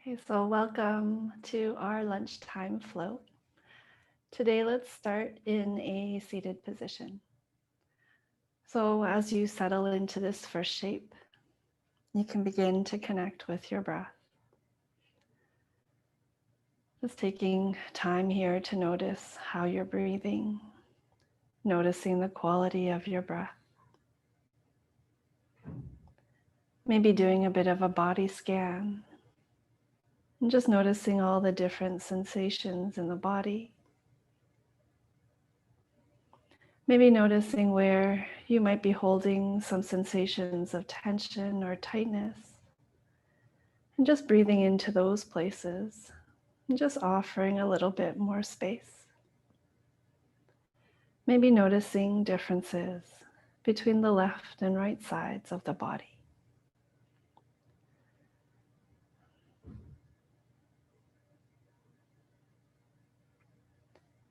Okay, so welcome to our lunchtime flow. Today, let's start in a seated position. So as you settle into this first shape, you can begin to connect with your breath. Just taking time here to notice how you're breathing, noticing the quality of your breath. Maybe doing a bit of a body scan and just noticing all the different sensations in the body. Maybe noticing where you might be holding some sensations of tension or tightness, and just breathing into those places and just offering a little bit more space. Maybe noticing differences between the left and right sides of the body.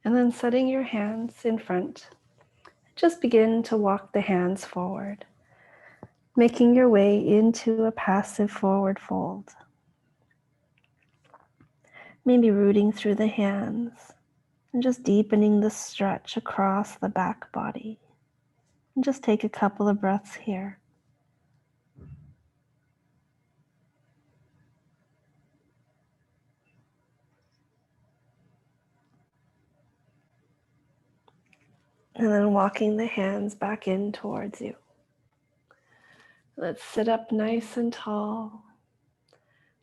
And then setting your hands in front, just begin to walk the hands forward, making your way into a passive forward fold. Maybe rooting through the hands and just deepening the stretch across the back body. And just take a couple of breaths here. And then walking the hands back in towards you. Let's sit up nice and tall.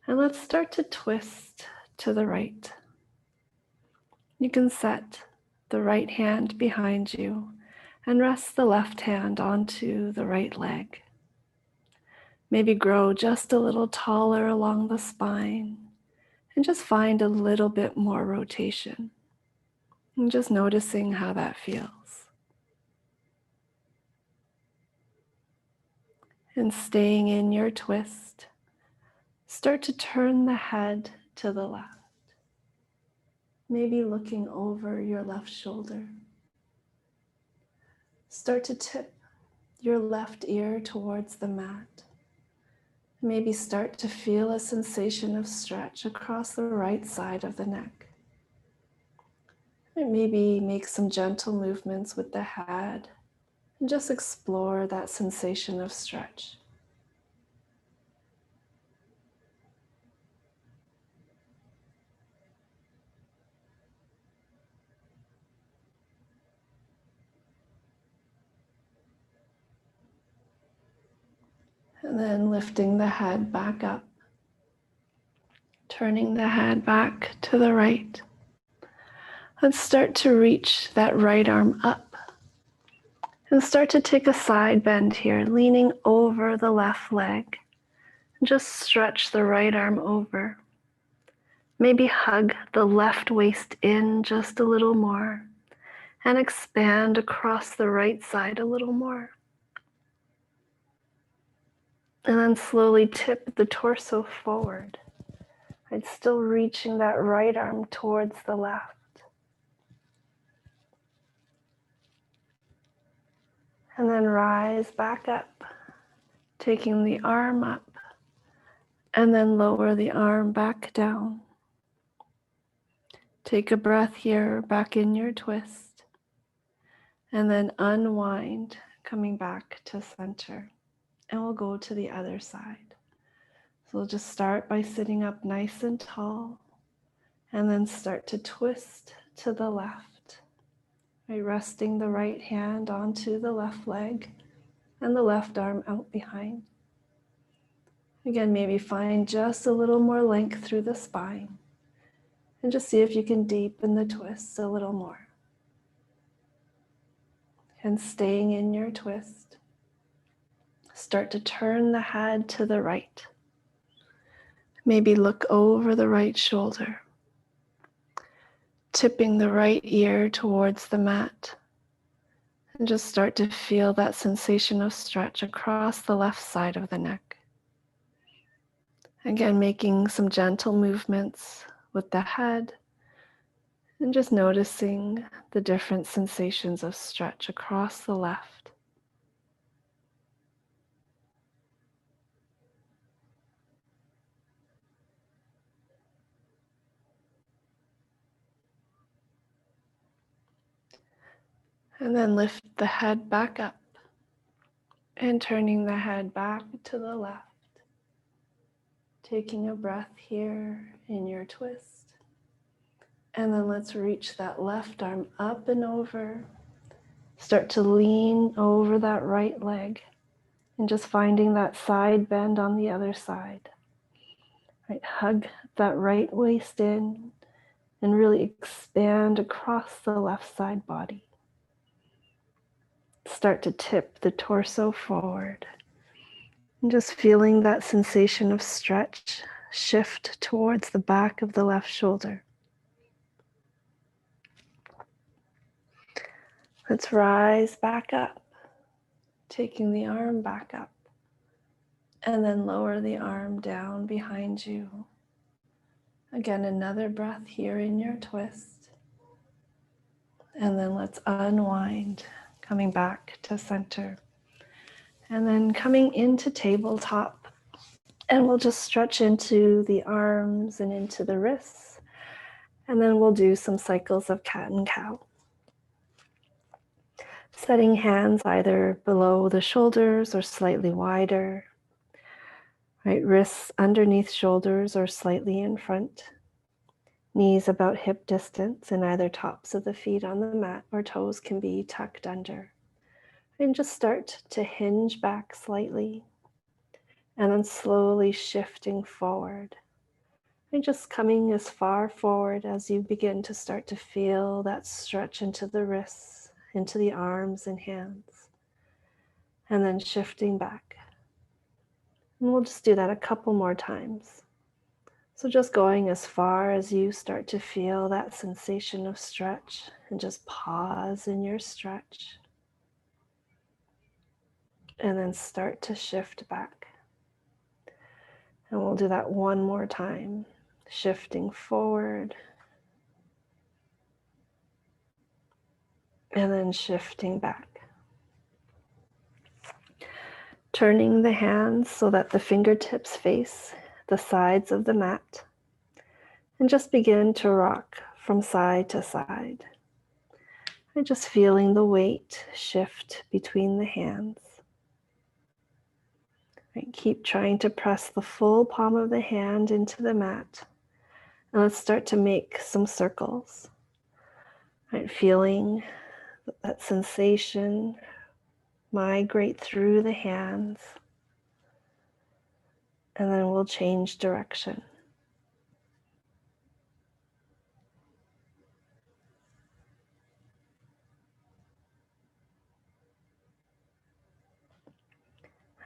And let's start to twist to the right. You can set the right hand behind you and rest the left hand onto the right leg. Maybe grow just a little taller along the spine and just find a little bit more rotation. And just noticing how that feels. And staying in your twist, start to turn the head to the left. Maybe looking over your left shoulder. Start to tip your left ear towards the mat. Maybe start to feel a sensation of stretch across the right side of the neck. And maybe make some gentle movements with the head and just explore that sensation of stretch. And then lifting the head back up, turning the head back to the right. Let's start to reach that right arm up and start to take a side bend here, leaning over the left leg. Just stretch the right arm over. Maybe hug the left waist in just a little more and expand across the right side a little more. And then slowly tip the torso forward. I'd still reaching that right arm towards the left. And then rise back up, taking the arm up, and then lower the arm back down. Take a breath here, back in your twist, and then unwind, coming back to center. And we'll go to the other side. So we'll just start by sitting up nice and tall, and then start to twist to the left. By resting the right hand onto the left leg and the left arm out behind. Again, maybe find just a little more length through the spine and just see if you can deepen the twists a little more. And staying in your twist, start to turn the head to the right. Maybe look over the right shoulder, tipping the right ear towards the mat. And just start to feel that sensation of stretch across the left side of the neck. Again, making some gentle movements with the head and just noticing the different sensations of stretch across the left. And then lift the head back up and turning the head back to the left. Taking a breath here in your twist. And then let's reach that left arm up and over. Start to lean over that right leg and just finding that side bend on the other side. Right, hug that right waist in and really expand across the left side body. Start to tip the torso forward. And just feeling that sensation of stretch shift towards the back of the left shoulder. Let's rise back up, taking the arm back up, and then lower the arm down behind you. Again, another breath here in your twist. And then let's unwind, coming back to center. And then coming into tabletop. And we'll just stretch into the arms and into the wrists. And then we'll do some cycles of cat and cow. Setting hands either below the shoulders or slightly wider. Right, wrists underneath shoulders or slightly in front. Knees about hip distance and either tops of the feet on the mat or toes can be tucked under. And just start to hinge back slightly and then slowly shifting forward. And just coming as far forward as you begin to start to feel that stretch into the wrists, into the arms and hands. And then shifting back. And we'll just do that a couple more times. So just going as far as you start to feel that sensation of stretch and just pause in your stretch. And then start to shift back. And we'll do that one more time, shifting forward. And then shifting back. Turning the hands so that the fingertips face the sides of the mat. And just begin to rock from side to side. And just feeling the weight shift between the hands. Right, keep trying to press the full palm of the hand into the mat. And let's start to make some circles. Right, feeling that sensation migrate through the hands. And then we'll change direction.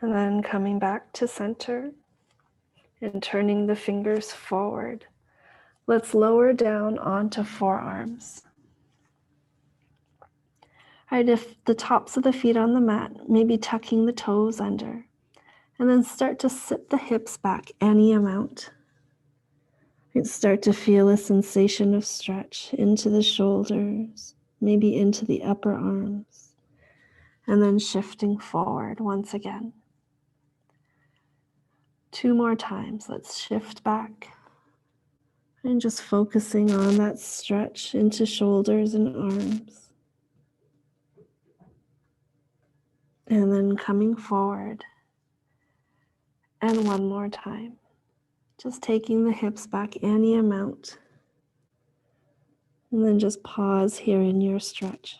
And then coming back to center and turning the fingers forward. Let's lower down onto forearms. Right, if the tops of the feet on the mat, maybe tucking the toes under. And then start to sit the hips back any amount. And start to feel a sensation of stretch into the shoulders, maybe into the upper arms. And then shifting forward once again. 2 more times. Let's shift back. And just focusing on that stretch into shoulders and arms. And then coming forward. And one more time. Just taking the hips back any amount. And then just pause here in your stretch.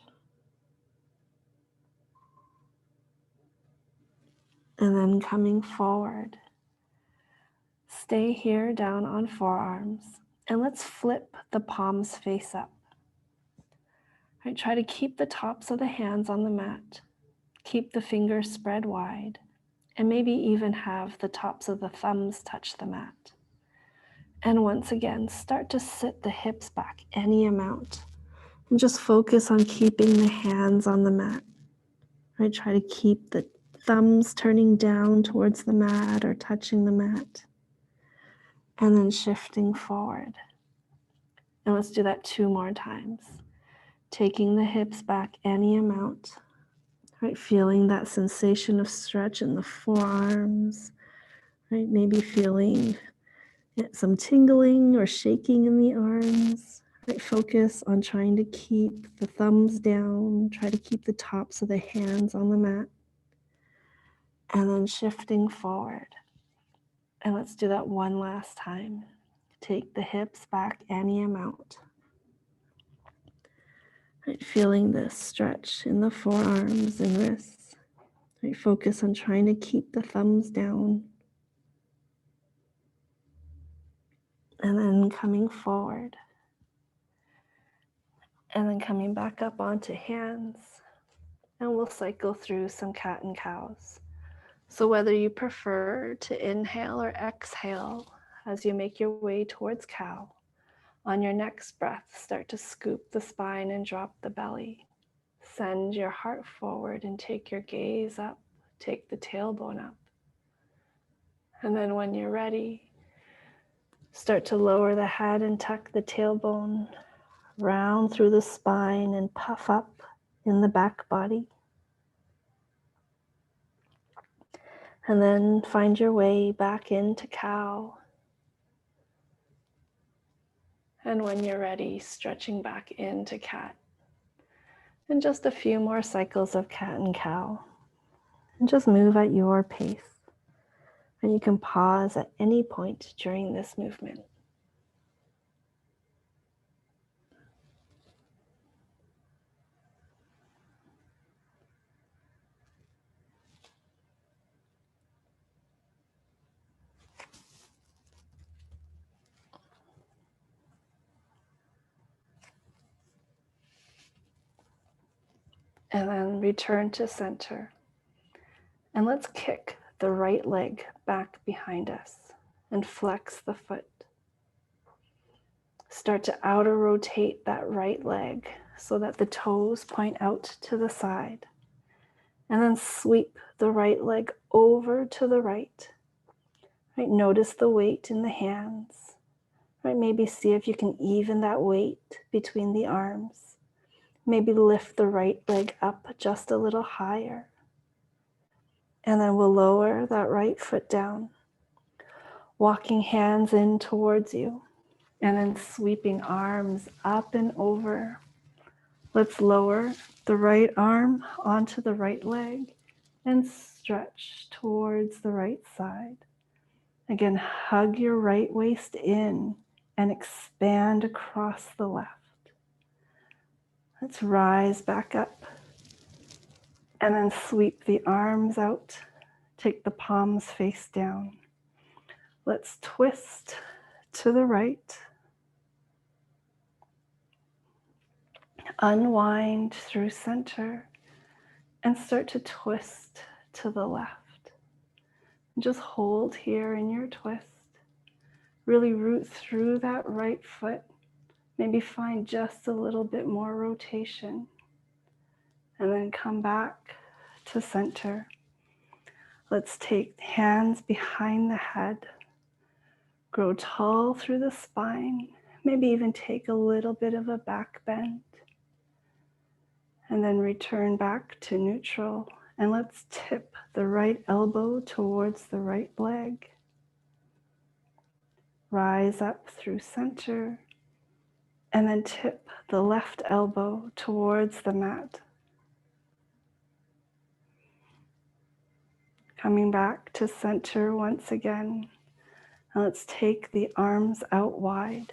And then coming forward. Stay here down on forearms. And let's flip the palms face up. Right, try to keep the tops of the hands on the mat. Keep the fingers spread wide. And maybe even have the tops of the thumbs touch the mat. And once again, start to sit the hips back any amount. And just focus on keeping the hands on the mat. Right, try to keep the thumbs turning down towards the mat or touching the mat. And then shifting forward. And let's do that 2 more times. Taking the hips back any amount. Right, feeling that sensation of stretch in the forearms. Right, maybe feeling some tingling or shaking in the arms. Right, focus on trying to keep the thumbs down, try to keep the tops of the hands on the mat, and then shifting forward. And let's do that one last time. Take the hips back any amount. Right, feeling this stretch in the forearms and wrists. Right, focus on trying to keep the thumbs down. And then coming forward. And then coming back up onto hands. And we'll cycle through some cat and cows. So whether you prefer to inhale or exhale as you make your way towards cow, on your next breath, start to scoop the spine and drop the belly. Send your heart forward and take your gaze up. Take the tailbone up. And then when you're ready, start to lower the head and tuck the tailbone, round through the spine and puff up in the back body. And then find your way back into cow. And when you're ready, stretching back into cat. And just a few more cycles of cat and cow. And just move at your pace. And you can pause at any point during this movement. And then return to center. And let's kick the right leg back behind us and flex the foot. Start to outer rotate that right leg so that the toes point out to the side. And then sweep the right leg over to the right. Right, notice the weight in the hands. Right, maybe see if you can even that weight between the arms. Maybe lift the right leg up just a little higher. And then we'll lower that right foot down, walking hands in towards you, and then sweeping arms up and over. Let's lower the right arm onto the right leg and stretch towards the right side. Again, hug your right waist in and expand across the left. Let's rise back up and then sweep the arms out. Take the palms face down. Let's twist to the right. Unwind through center and start to twist to the left. Just hold here in your twist. Really root through that right foot. Maybe find just a little bit more rotation. And then come back to center. Let's take hands behind the head. Grow tall through the spine. Maybe even take a little bit of a back bend. And then return back to neutral. And let's tip the right elbow towards the right leg. Rise up through center. And then tip the left elbow towards the mat. Coming back to center once again. And let's take the arms out wide.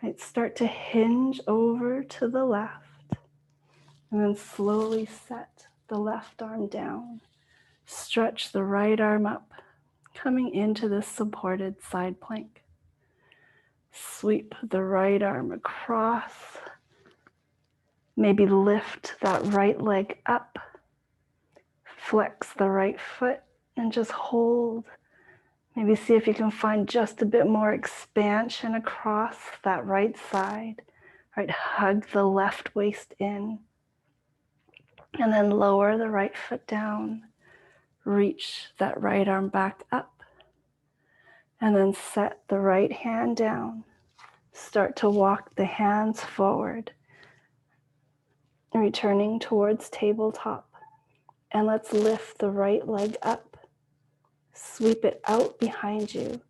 Right, start to hinge over to the left. And then slowly set the left arm down. Stretch the right arm up, coming into this supported side plank. Sweep the right arm across. Maybe lift that right leg up. Flex the right foot and just hold. Maybe see if you can find just a bit more expansion across that right side. Right, hug the left waist in. And then lower the right foot down. Reach that right arm back up. And then set the right hand down. Start to walk the hands forward. Returning towards tabletop. And let's lift the right leg up. Sweep it out behind you.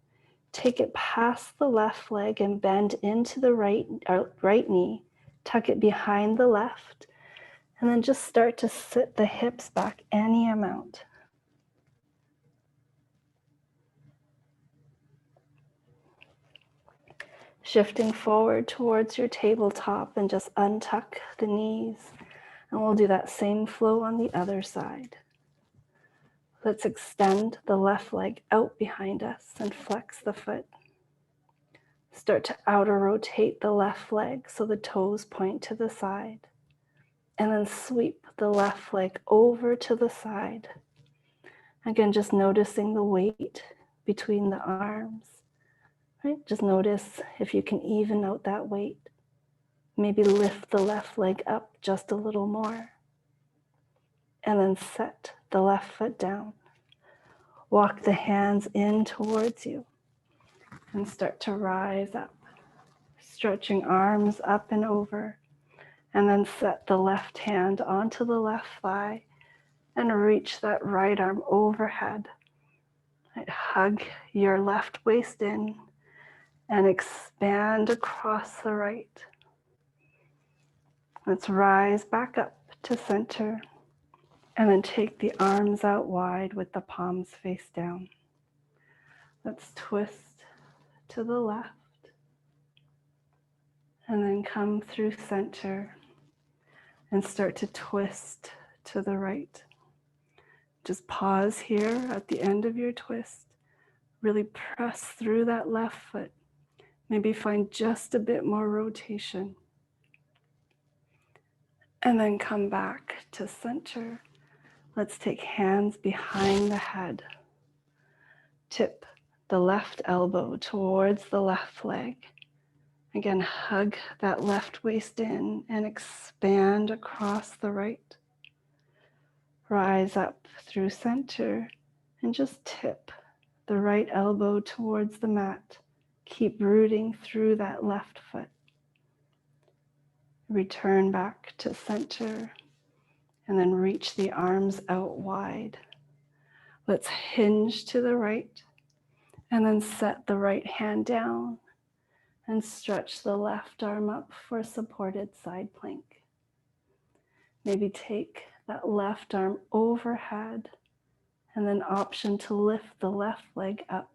Take it past the left leg and bend into the right knee. Tuck it behind the left. And then just start to sit the hips back any amount. Shifting forward towards your tabletop and just untuck the knees. And we'll do that same flow on the other side. Let's extend the left leg out behind us and flex the foot. Start to outer rotate the left leg so the toes point to the side. And then sweep the left leg over to the side. Again, just noticing the weight between the arms. Right? Just notice if you can even out that weight. Maybe lift the left leg up just a little more. And then set the left foot down. Walk the hands in towards you and start to rise up. Stretching arms up and over. And then set the left hand onto the left thigh and reach that right arm overhead. Right? Hug your left waist in and expand across the right. Let's rise back up to center and then take the arms out wide with the palms face down. Let's twist to the left and then come through center and start to twist to the right. Just pause here at the end of your twist. Really press through that left foot. Maybe find just a bit more rotation. And then come back to center. Let's take hands behind the head. Tip the left elbow towards the left leg. Again, hug that left waist in and expand across the right. Rise up through center and just tip the right elbow towards the mat. Keep rooting through that left foot. Return back to center and then reach the arms out wide. Let's hinge to the right and then set the right hand down and stretch the left arm up for supported side plank. Maybe take that left arm overhead and then option to lift the left leg up.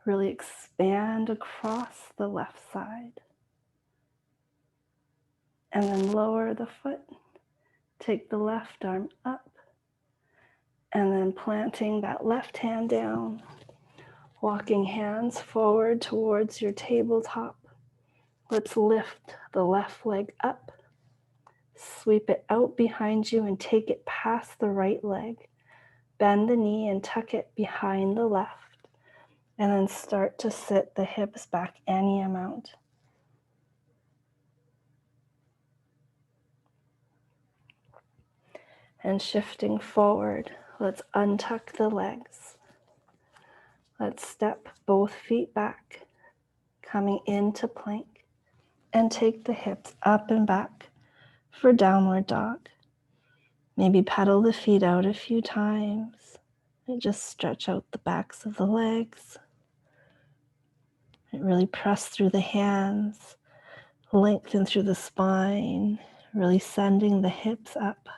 Really expand across the left side. And then lower the foot. Take the left arm up and then planting that left hand down. Walking hands forward towards your tabletop. Let's lift the left leg up. Sweep it out behind you and take it past the right leg. Bend the knee and tuck it behind the left. And then start to sit the hips back any amount. And shifting forward, let's untuck the legs. Let's step both feet back, coming into plank, and take the hips up and back for downward dog. Maybe pedal the feet out a few times and just stretch out the backs of the legs. And really press through the hands, lengthen through the spine, really sending the hips up.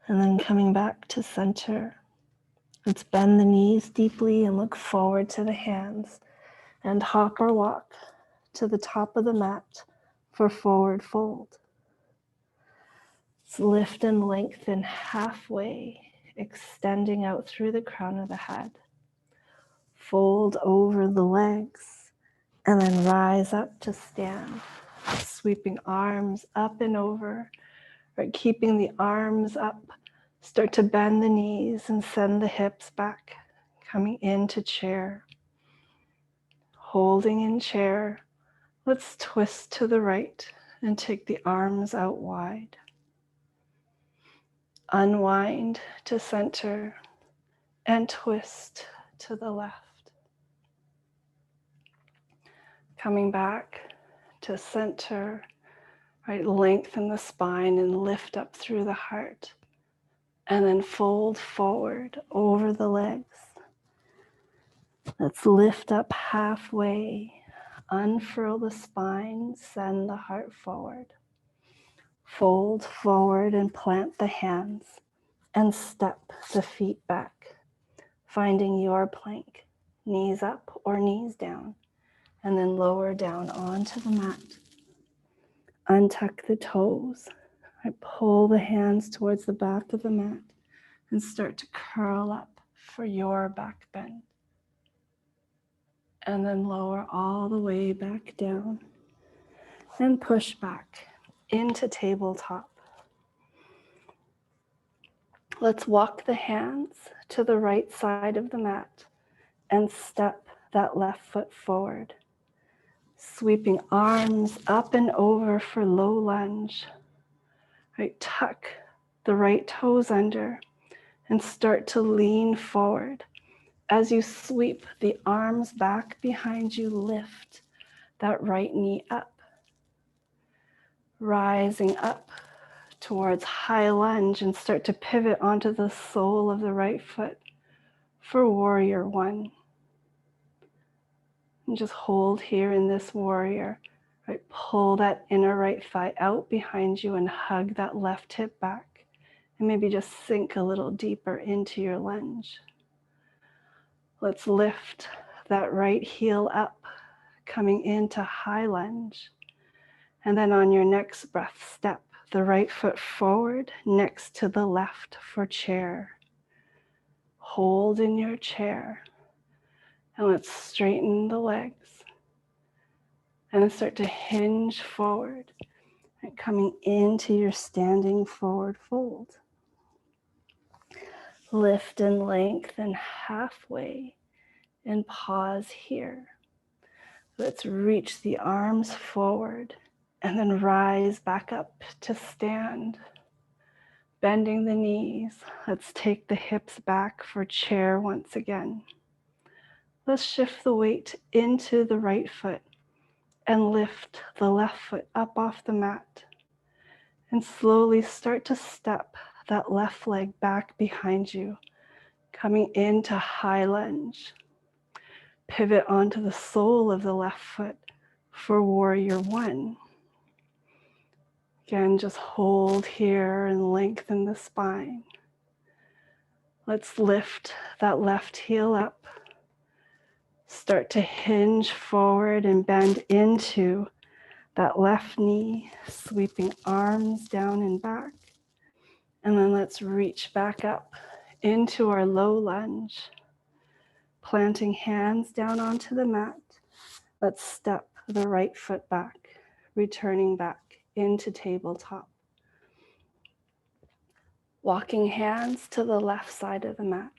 And then coming back to center. Let's bend the knees deeply and look forward to the hands and hop or walk to the top of the mat for forward fold. Let's lift and lengthen halfway, extending out through the crown of the head. Fold over the legs and then rise up to stand. Sweeping arms up and over, right? Keeping the arms up. Start to bend the knees and send the hips back, coming into chair. Holding in chair, let's twist to the right and take the arms out wide. Unwind to center and twist to the left. Coming back to center, right? Lengthen the spine and lift up through the heart. And then fold forward over the legs. Let's lift up halfway, unfurl the spine, send the heart forward. Fold forward and plant the hands and step the feet back, finding your plank, knees up or knees down, and then lower down onto the mat. Untuck the toes. I pull the hands towards the back of the mat and start to curl up for your back bend. And then lower all the way back down and push back into tabletop. Let's walk the hands to the right side of the mat and step that left foot forward. Sweeping arms up and over for low lunge. Right, tuck the right toes under and start to lean forward. As you sweep the arms back behind you, lift that right knee up. Rising up towards high lunge and start to pivot onto the sole of the right foot for warrior one. And just hold here in this warrior. Right, pull that inner right thigh out behind you and hug that left hip back. And maybe just sink a little deeper into your lunge. Let's lift that right heel up, coming into high lunge. And then on your next breath, step the right foot forward next to the left for chair. Hold in your chair. And let's straighten the legs. And then start to hinge forward. And coming into your standing forward fold. Lift and lengthen halfway and pause here. Let's reach the arms forward and then rise back up to stand. Bending the knees. Let's take the hips back for chair once again. Let's shift the weight into the right foot and lift the left foot up off the mat. And slowly start to step that left leg back behind you, coming into high lunge. Pivot onto the sole of the left foot for warrior one. Again, just hold here and lengthen the spine. Let's lift that left heel up. Start to hinge forward and bend into that left knee, sweeping arms down and back. And then let's reach back up into our low lunge. Planting hands down onto the mat. Let's step the right foot back, returning back into tabletop. Walking hands to the left side of the mat.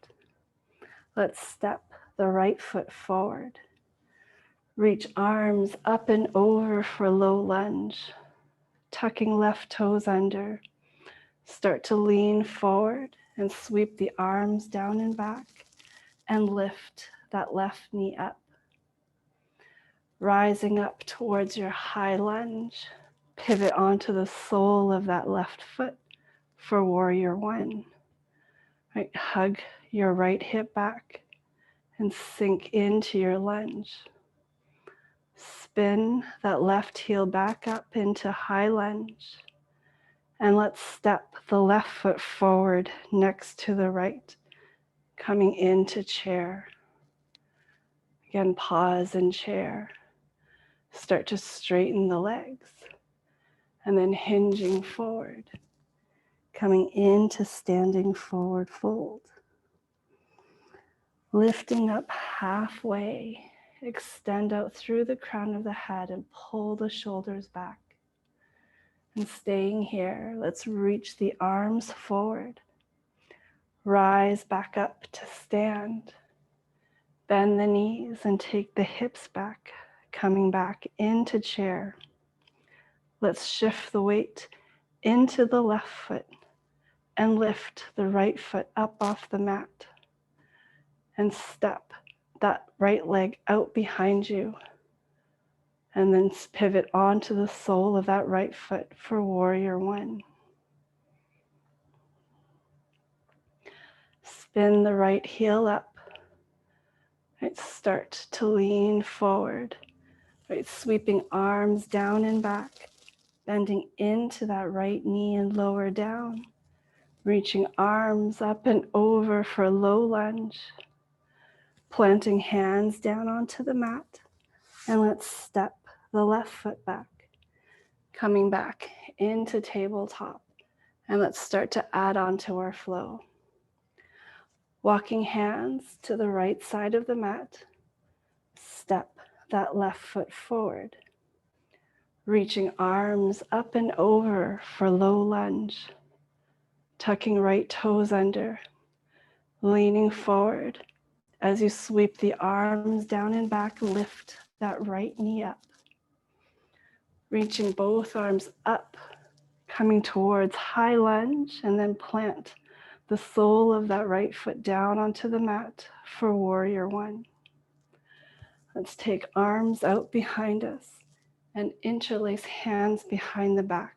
Let's step the right foot forward. Reach arms up and over for low lunge. Tucking left toes under. Start to lean forward and sweep the arms down and back and lift that left knee up. Rising up towards your high lunge. Pivot onto the sole of that left foot for warrior one. Right, hug your right hip back and sink into your lunge. Spin that left heel back up into high lunge. And let's step the left foot forward next to the right, coming into chair. Again, pause in chair. Start to straighten the legs. And then hinging forward, coming into standing forward fold. Lifting up halfway. Extend out through the crown of the head and pull the shoulders back. And staying here, let's reach the arms forward. Rise back up to stand. Bend the knees and take the hips back, coming back into chair. Let's shift the weight into the left foot and lift the right foot up off the mat. And step that right leg out behind you. And then pivot onto the sole of that right foot for warrior one. Spin the right heel up. Right, start to lean forward. Right, sweeping arms down and back, bending into that right knee and lower down. Reaching arms up and over for a low lunge. Planting hands down onto the mat. And let's step the left foot back. Coming back into tabletop. And let's start to add on to our flow. Walking hands to the right side of the mat. Step that left foot forward. Reaching arms up and over for low lunge. Tucking right toes under. Leaning forward. As you sweep the arms down and back, lift that right knee up. Reaching both arms up, coming towards high lunge, and then plant the sole of that right foot down onto the mat for warrior one. Let's take arms out behind us and interlace hands behind the back.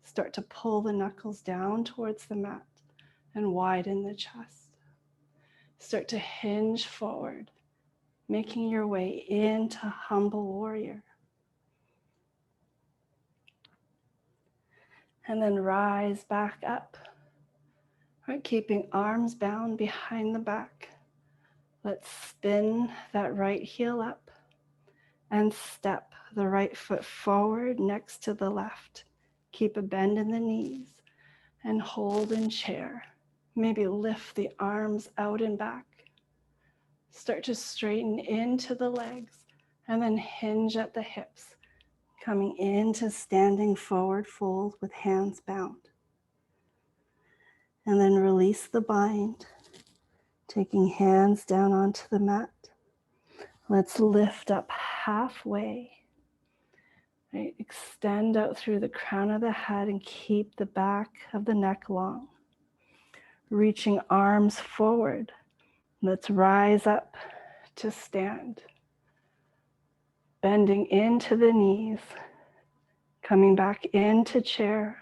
Start to pull the knuckles down towards the mat and widen the chest. Start to hinge forward, making your way into humble warrior. And then rise back up. Right, keeping arms bound behind the back. Let's spin that right heel up and step the right foot forward next to the left. Keep a bend in the knees and hold in chair. Maybe lift the arms out and back. Start to straighten into the legs and then hinge at the hips, coming into standing forward fold with hands bound. And then release the bind, taking hands down onto the mat. Let's lift up halfway. Right? Extend out through the crown of the head and keep the back of the neck long. Reaching arms forward. Let's rise up to stand. Bending into the knees. Coming back into chair.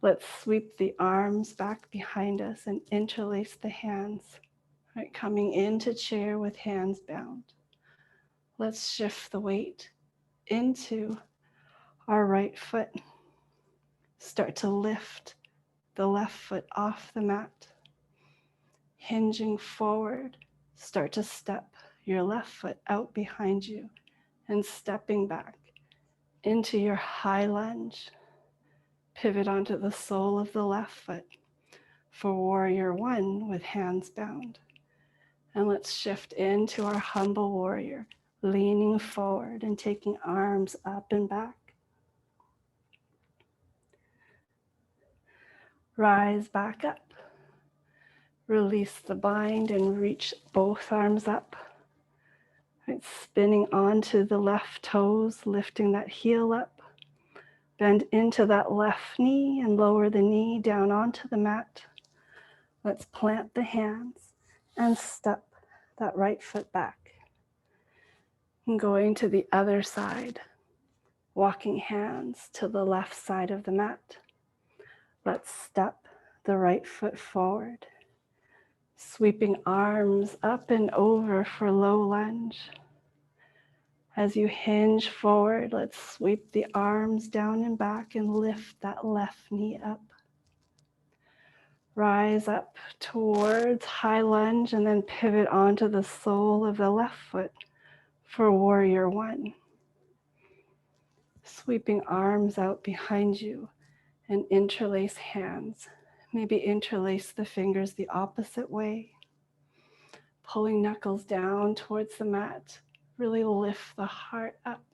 Let's sweep the arms back behind us and interlace the hands. Right, coming into chair with hands bound. Let's shift the weight into our right foot. Start to lift the left foot off the mat. Hinging forward, start to step your left foot out behind you and stepping back into your high lunge. Pivot onto the sole of the left foot for warrior one with hands bound. And let's shift into our humble warrior, leaning forward and taking arms up and back. Rise back up. Release the bind and reach both arms up. Right, spinning onto the left toes, lifting that heel up. Bend into that left knee and lower the knee down onto the mat. Let's plant the hands and step that right foot back. And going to the other side, walking hands to the left side of the mat. Let's step the right foot forward. Sweeping arms up and over for low lunge. As you hinge forward, let's sweep the arms down and back and lift that left knee up. Rise up towards high lunge and then pivot onto the sole of the left foot for warrior one. Sweeping arms out behind you and interlace hands. Maybe interlace the fingers the opposite way. Pulling knuckles down towards the mat. Really lift the heart up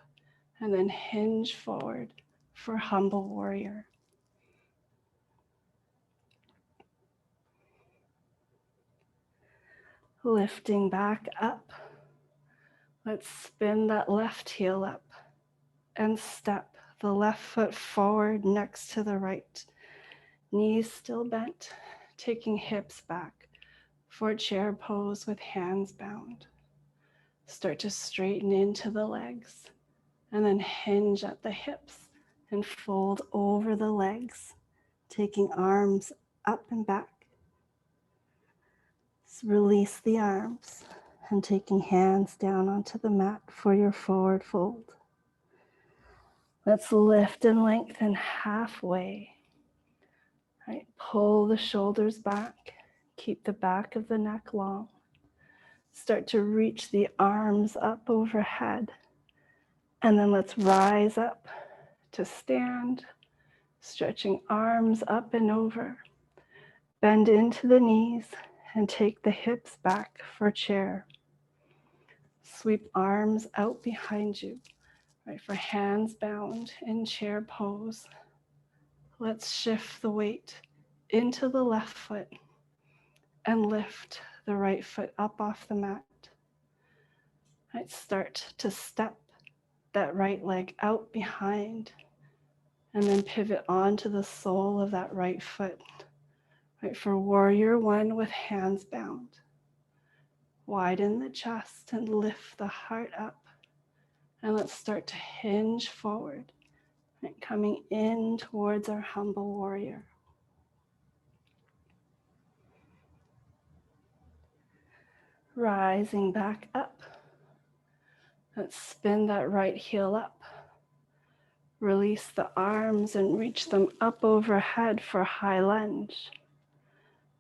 and then hinge forward for humble warrior. Lifting back up. Let's spin that left heel up and step the left foot forward next to the right. Knees still bent, taking hips back for chair pose with hands bound. Start to straighten into the legs and then hinge at the hips and fold over the legs, taking arms up and back. Release the arms and taking hands down onto the mat for your forward fold. Let's lift and lengthen halfway. Right, pull the shoulders back. Keep the back of the neck long. Start to reach the arms up overhead. And then let's rise up to stand, stretching arms up and over. Bend into the knees and take the hips back for chair. Sweep arms out behind you, right, for hands bound in chair pose. Let's shift the weight into the left foot and lift the right foot up off the mat. Right, start to step that right leg out behind and then pivot onto the sole of that right foot. Right, for warrior one with hands bound. Widen the chest and lift the heart up. And let's start to hinge forward, right, coming in towards our humble warrior. Rising back up. Let's spin that right heel up. Release the arms and reach them up overhead for high lunge.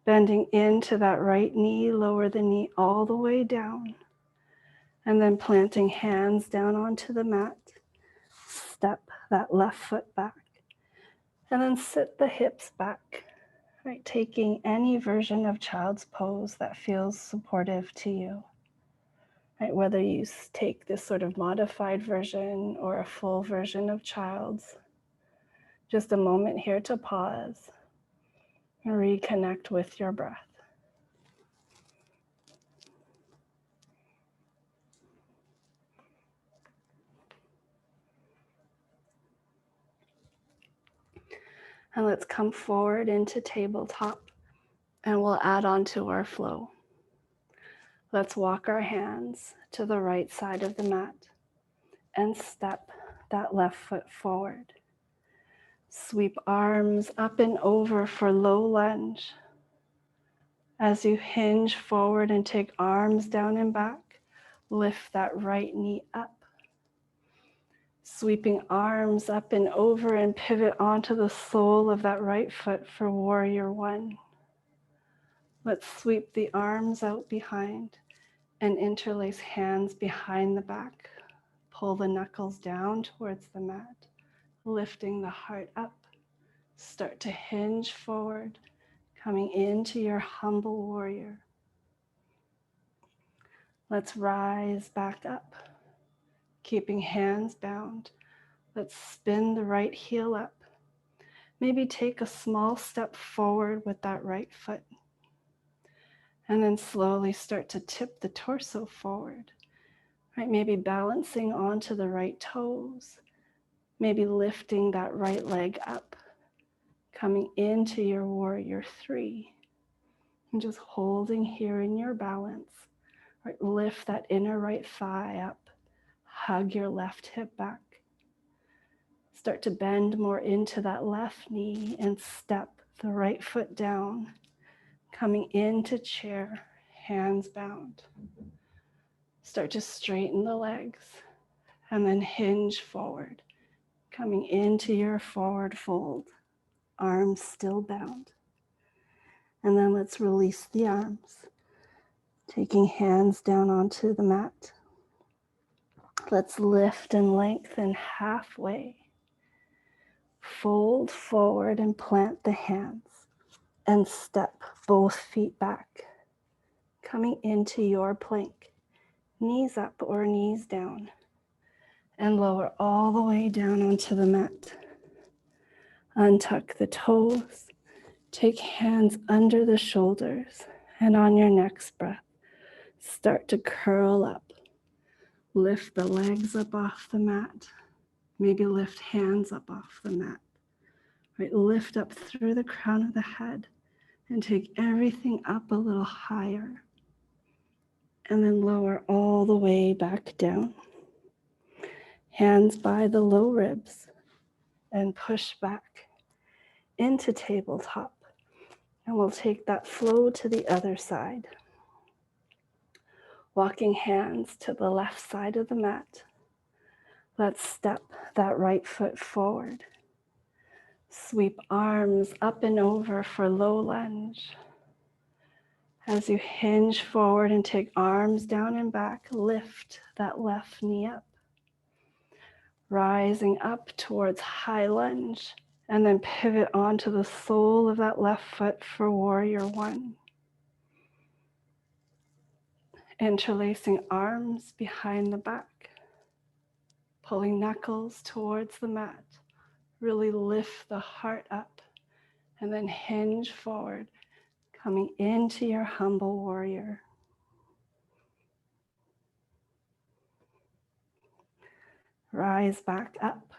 Bending into that right knee, lower the knee all the way down. And then planting hands down onto the mat. Step that left foot back. And then sit the hips back. Right, taking any version of child's pose that feels supportive to you. Right, whether you take this sort of modified version or a full version of child's. Just a moment here to pause and reconnect with your breath. And let's come forward into tabletop and we'll add on to our flow. Let's walk our hands to the right side of the mat and step that left foot forward. Sweep arms up and over for low lunge. As you hinge forward and take arms down and back, lift that right knee up. Sweeping arms up and over and pivot onto the sole of that right foot for warrior one. Let's sweep the arms out behind and interlace hands behind the back. Pull the knuckles down towards the mat, lifting the heart up. Start to hinge forward, coming into your humble warrior. Let's rise back up, keeping hands bound. Let's spin the right heel up. Maybe take a small step forward with that right foot. And then slowly start to tip the torso forward. Right, maybe balancing onto the right toes. Maybe lifting that right leg up. Coming into your warrior three. And just holding here in your balance. Right, lift that inner right thigh up. Hug your left hip back. Start to bend more into that left knee and step the right foot down. Coming into chair, hands bound. Start to straighten the legs and then hinge forward. Coming into your forward fold, arms still bound. And then let's release the arms, taking hands down onto the mat. Let's lift and lengthen halfway. Fold forward and plant the hands and step both feet back. Coming into your plank, knees up or knees down, and lower all the way down onto the mat. Untuck the toes, take hands under the shoulders, and on your next breath, start to curl up. Lift the legs up off the mat. Maybe lift hands up off the mat. Right, lift up through the crown of the head and take everything up a little higher. And then lower all the way back down. Hands by the low ribs and push back into tabletop. And we'll take that flow to the other side. Walking hands to the left side of the mat. Let's step that right foot forward. Sweep arms up and over for low lunge. As you hinge forward and take arms down and back, lift that left knee up. Rising up towards high lunge, and then pivot onto the sole of that left foot for warrior one. Interlacing arms behind the back, pulling knuckles towards the mat. Really lift the heart up, and then hinge forward, coming into your humble warrior. Rise back up,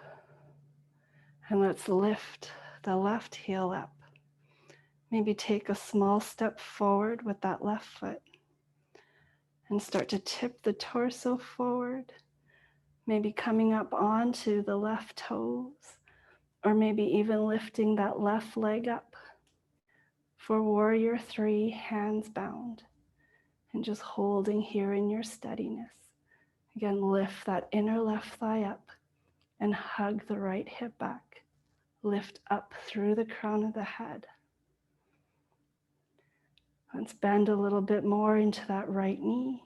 and let's lift the left heel up. Maybe take a small step forward with that left foot and start to tip the torso forward, maybe coming up onto the left toes, or maybe even lifting that left leg up. For warrior three, hands bound, and just holding here in your steadiness. Again, lift that inner left thigh up and hug the right hip back. Lift up through the crown of the head. Let's bend a little bit more into that right knee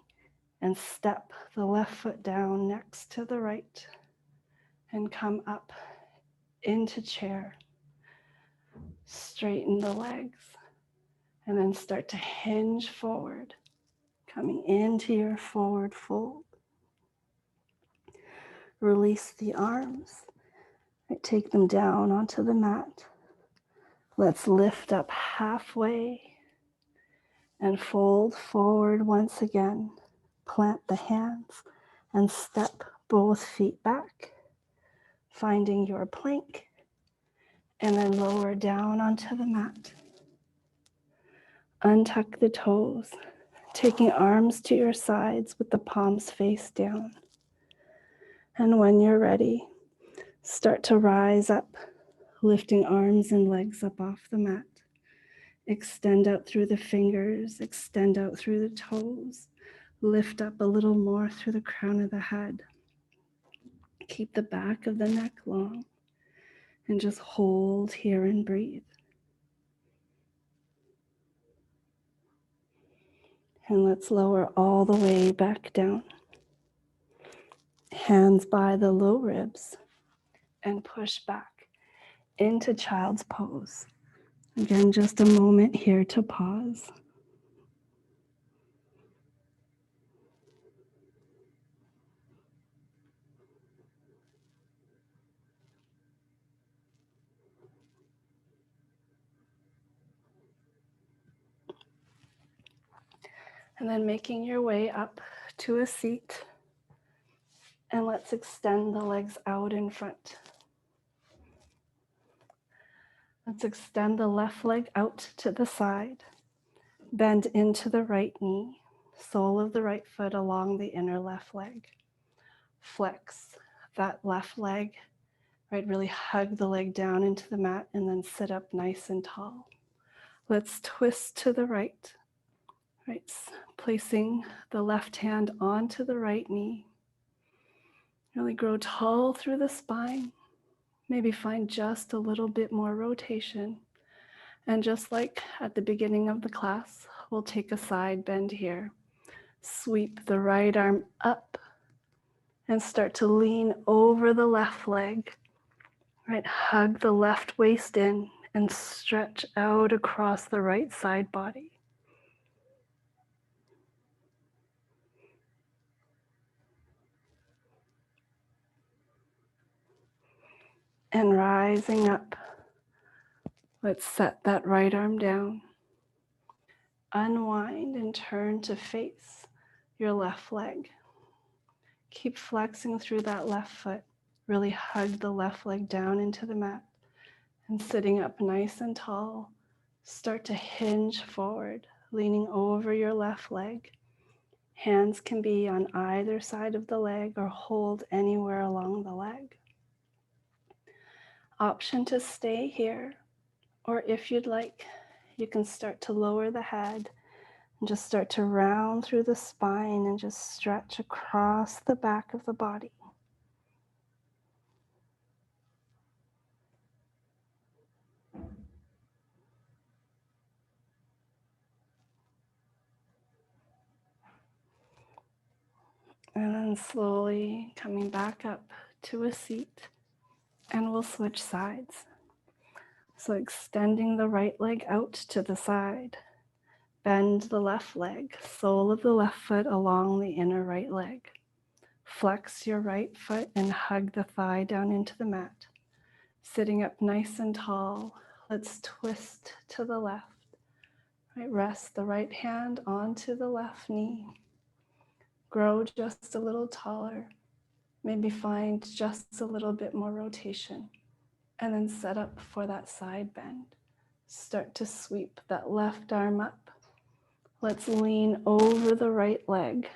and step the left foot down next to the right and come up into chair. Straighten the legs and then start to hinge forward, coming into your forward fold. Release the arms. Take them down onto the mat. Let's lift up halfway and fold forward once again. Plant the hands and step both feet back, finding your plank, and then lower down onto the mat. Untuck the toes, taking arms to your sides with the palms face down. And when you're ready, start to rise up, lifting arms and legs up off the mat. Extend out through the fingers, extend out through the toes. Lift up a little more through the crown of the head. Keep the back of the neck long and just hold here and breathe. And let's lower all the way back down. Hands by the low ribs and push back into child's pose. Again, just a moment here to pause. And then making your way up to a seat. And let's extend the legs out in front. Let's extend the left leg out to the side. Bend into the right knee, sole of the right foot along the inner left leg. Flex that left leg, right? Really hug the leg down into the mat and then sit up nice and tall. Let's twist to the right, right? Placing the left hand onto the right knee. Really grow tall through the spine. Maybe find just a little bit more rotation. And just like at the beginning of the class, we'll take a side bend here. Sweep the right arm up and start to lean over the left leg. Right, hug the left waist in and stretch out across the right side body. And rising up, let's set that right arm down. Unwind and turn to face your left leg. Keep flexing through that left foot. Really hug the left leg down into the mat. And sitting up nice and tall, start to hinge forward, leaning over your left leg. Hands can be on either side of the leg or hold anywhere along the leg. Option to stay here, or if you'd like, you can start to lower the head, And just start to round through the spine and just stretch across the back of the body. And then slowly coming back up to a seat, and we'll switch sides. So extending the right leg out to the side. Bend the left leg, sole of the left foot along the inner right leg. Flex your right foot and hug the thigh down into the mat. Sitting up nice and tall, let's twist to the left. Right, rest the right hand onto the left knee. Grow just a little taller. Maybe find just a little bit more rotation. And then set up for that side bend. Start to sweep that left arm up. Let's lean over the right leg,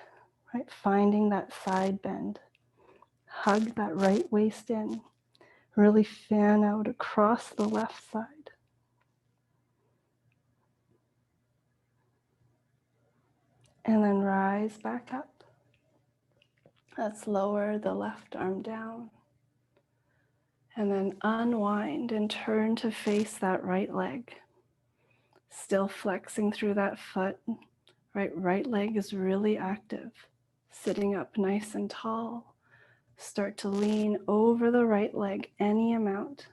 right? Finding that side bend. Hug that right waist in. Really fan out across the left side. And then rise back up. Let's lower the left arm down. And then unwind and turn to face that right leg. Still flexing through that foot. Right leg is really active. Sitting up nice and tall. Start to lean over the right leg any amount.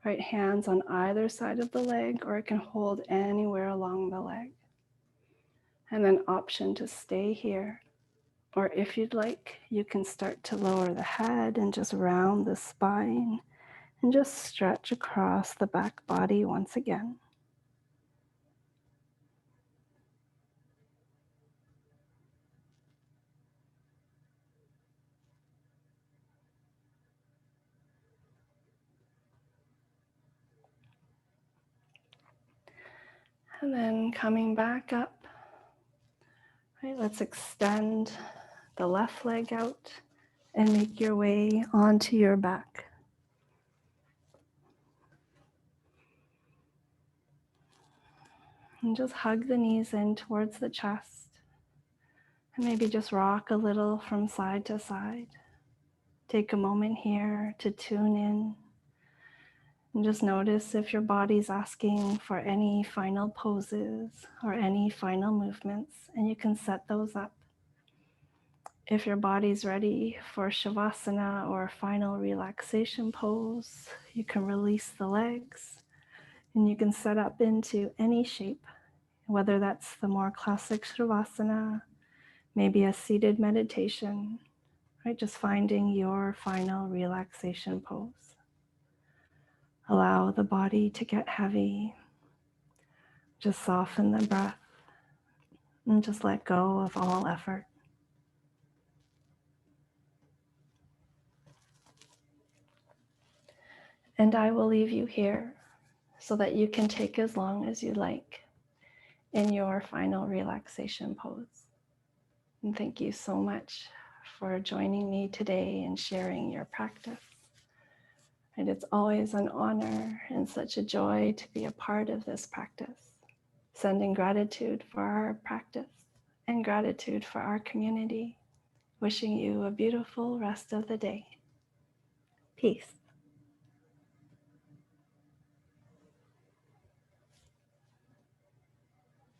Right hands on either side of the leg, or it can hold anywhere along the leg. And then option to stay here. Or if you'd like, you can start to lower the head and just round the spine and just stretch across the back body once again. And then coming back up, right, let's extend the left leg out and make your way onto your back. And just hug the knees in towards the chest. And maybe just rock a little from side to side. Take a moment here to tune in. And just notice if your body's asking for any final poses or any final movements, and you can set those up. If your body's ready for Savasana or final relaxation pose, you can release the legs and you can set up into any shape, whether that's the more classic Savasana, maybe a seated meditation, right? Just finding your final relaxation pose. Allow the body to get heavy. Just soften the breath and just let go of all effort. And I will leave you here so that you can take as long as you like in your final relaxation pose. And thank you so much for joining me today and sharing your practice. And it's always an honor and such a joy to be a part of this practice. Sending gratitude for our practice and gratitude for our community. Wishing you a beautiful rest of the day. Peace.